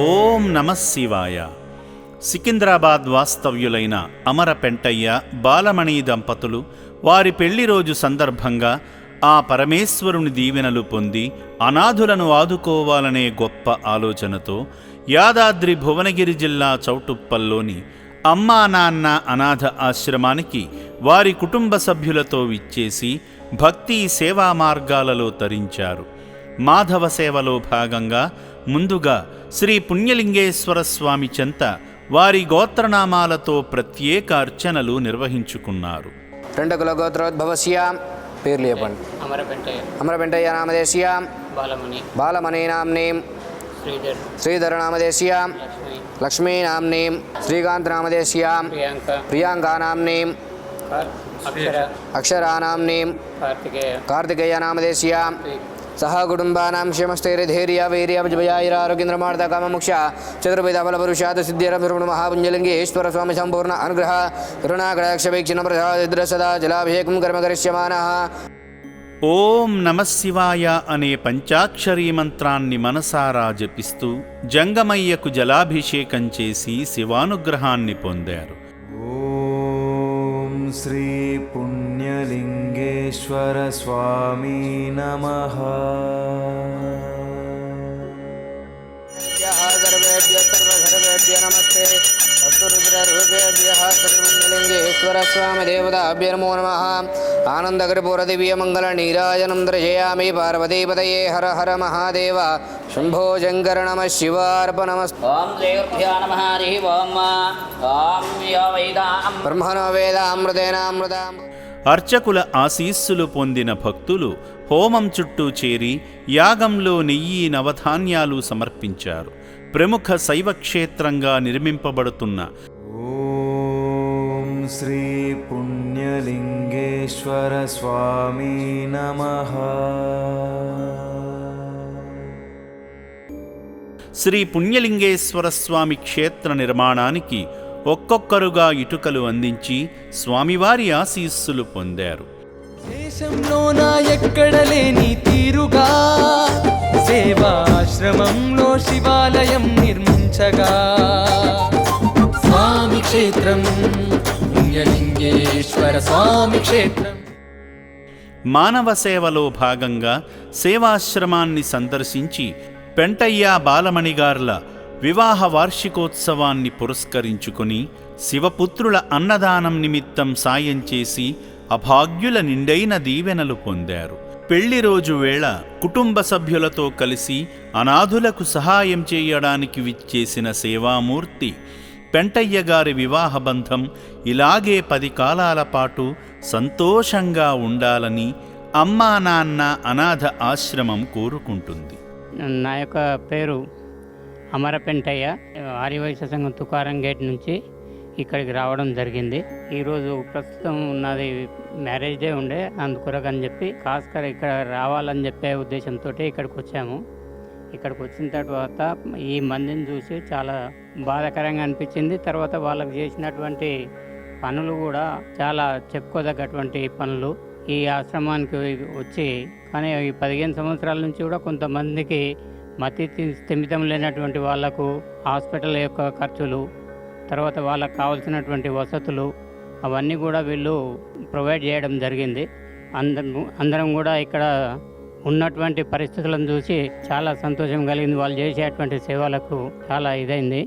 ఓం నమః శివాయ. సికింద్రాబాద్ వాస్తవ్యులైన అమర పెంటయ్య, బాలమణి దంపతులు వారి పెళ్లి రోజు సందర్భంగా ఆ పరమేశ్వరుని దీవెనలు పొంది అనాథులను ఆదుకోవాలనే గొప్ప ఆలోచనతో యాదాద్రి భువనగిరి జిల్లా చౌటుప్పల్లోని అమ్మా నాన్న అనాథ ఆశ్రమానికి వారి కుటుంబ సభ్యులతో విచ్చేసి భక్తి సేవా మార్గాలలో తరించారు. మాధవ సేవలో భాగంగా ముందుగా శ్రీ పుణ్యలింగేశ్వర స్వామి చెంత వారి గోత్రనామాలతో ప్రత్యేక అర్చనలు నిర్వహించుకున్నారు. రెండకుల గోత్రోద్భవస్య పేర్లు చెప్పండి. అమరపెంటయ్య నామదేశ్య బాలమణి నామ్నీం శ్రీధర నామదేశ్య లక్ష్మీ నామ్నీం శ్రీకాంత్ నామదేశ్య ప్రియాంకా నామ్నీం అక్షరా నామ్నీం కార్తికేయ నామదేశ్య సహ కుటుంబానాం క్షేమస్థైర్యధైర్య వీర్య విజయారోగ్యేంద్రమార్థ కామముక్ష చతుర్వేద ఫలపురుషాత్ సిద్ధిరమృణ మహాపుంజలింగేశ్వర స్వామి సంపూర్ణ అనుగ్రహ కరుణాకటాక్షవీక్షణ ప్రసాద సదా జలాభిషేకం కర్మ కరిష్యమానః. ఓం నమః శివాయ అనే పంచాక్షరీ మంత్రాన్ని మనసారా జపిస్తూ జంగమయ్యకు జలాభిషేకం చేసి శివానుగ్రహాన్ని పొందారు. ఓం శ్రీ పుణ్యలింగేశ్వర స్వామి నమః. సర్వేభ్యో నమస్తే అస్తు రుద్రరూపేభ్యః శ్రీ పుణ్యలింగేశ్వర స్వామి దేవతాభ్యో నమో నమః. ఆనందకర్పూర దివ్య మంగళ నీరాజనం దర్శయామి. పార్వతీపతయే హర హర మహాదేవ శంభో శంకర నమః శివార్పణమస్తు. ఓం శ్రీగురుభ్యో నమః. హరి ఓం. ఓం యో వేదాం బ్రహ్మణో వేదామృతేనామృతాం. అర్చకుల ఆశీస్సులు పొందిన భక్తులు హోమం చుట్టూ చేరి యాగంలో నెయ్యి నవధాన్యాలు సమర్పించారు. ప్రముఖ శైవక్షేత్రంగా నిర్మింపబడుతున్న ఓం శ్రీ పుణ్యలింగేశ్వర స్వామి నమః. శ్రీ పుణ్యలింగేశ్వర స్వామి క్షేత్ర నిర్మాణానికి ఒక్కొక్కరుగా ఇటుకలు అందించి స్వామివారి ఆశీస్సులు పొందారు. దేశంలో నా ఎక్కడ లేని తీరుగా సేవాశ్రమంలో శివాలయం నిర్మించగా స్వామి క్షేత్రం పుణ్యలింగేశ్వర స్వామి క్షేత్రం. మానవ సేవలో భాగంగా సేవాశ్రమాన్ని సందర్శించి పెంటయ్య బాలమణిగార్ల వివాహ వార్షికోత్సవాన్ని పురస్కరించుకుని శివపుత్రుల అన్నదానం నిమిత్తం సాయం చేసి అభాగ్యుల నిండైన దీవెనలు పొందారు. పెళ్లి రోజు వేళ కుటుంబ సభ్యులతో కలిసి అనాథులకు సహాయం చేయడానికి విచ్చేసిన సేవామూర్తి పెంటయ్య గారి వివాహ బంధం ఇలాగే 10 కాలాల పాటు సంతోషంగా ఉండాలని అమ్మా నాన్న అనాథ ఆశ్రమం కోరుకుంటుంది. నా యొక్క పేరు అమర పెంటయ్య. ఆర్యవైశ్య సంఘం తుకారం గేట్ నుంచి ఇక్కడికి రావడం జరిగింది. ఈరోజు ప్రస్తుతం ఉన్నది మ్యారేజ్ డే ఉండే, అందుకొరకు అని చెప్పి కాస్కర్ ఇక్కడ రావాలని చెప్పే ఉద్దేశంతో ఇక్కడికి వచ్చాము. ఇక్కడికి వచ్చిన తర్వాత ఈ మందిని చూసి చాలా బాధాకరంగా అనిపించింది. తర్వాత వాళ్ళకి చేసినటువంటి పనులు కూడా చాలా చెప్పుకోదగ్గటువంటి పనులు. ఈ ఆశ్రమానికి వచ్చి కానీ ఈ 15 సంవత్సరాల నుంచి కూడా కొంతమందికి మతి స్థిమితం లేనటువంటి వాళ్లకు హాస్పిటల్ యొక్క ఖర్చులు, తర్వాత వాళ్ళకు కావాల్సినటువంటి వసతులు అవన్నీ కూడా వీళ్ళు ప్రొవైడ్ చేయడం జరిగింది. అందరం కూడా ఇక్కడ ఉన్నటువంటి పరిస్థితులను చూసి చాలా సంతోషం కలిగింది. వాళ్ళు చేసేటువంటి సేవలకు చాలా ఇదైంది.